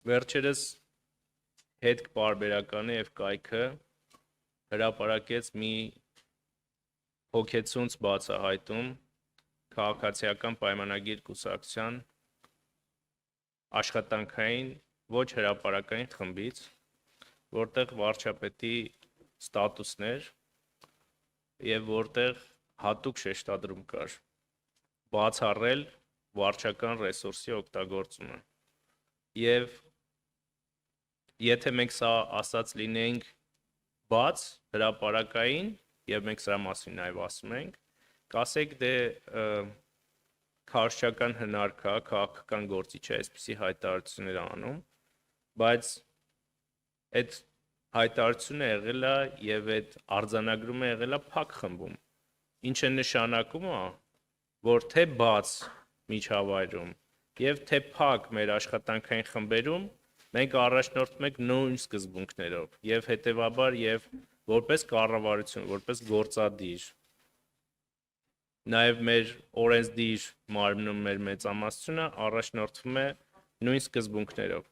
Վերջերս հետք պարբերականը եւ կայքը հրապարակեց մի հոգեցունց բացահայտում քաղաքացիական պայմանագիր կուսակցության աշխատանքային ոչ հրապարակային խմբից, որտեղ վարչապետի ստատուսն էր եւ որտեղ հատուկ շեշտադրում կար բացառել վարչական ռեսուրսի օգտագործումը եւ եթե մենք սա ասած լինեինք բաց հրապարակային եւ մենք սրա մասին նաեւ ասում ենք կասեք դե քարոզչական հնար կա քաղաքական գործիչ է այսպիսի հայտարարություններ անում բայց այդ հայտարարությունը եղել է եւ այդ արձանագրումը եղել է փակ խմբում ինչը նշանակում է որ թե բաց միջավայրում եւ թե փակ մեր աշխատանքային խմբերում մենք առաջնորդվում ենք նույն սկզբունքներով եւ հետեւաբար եւ որպես կառավարություն, որպես գործադիր նաեւ մեր օրենսդիր մարմնում մեր մեծամասնությունը առաջնորդվում է նույն սկզբունքներով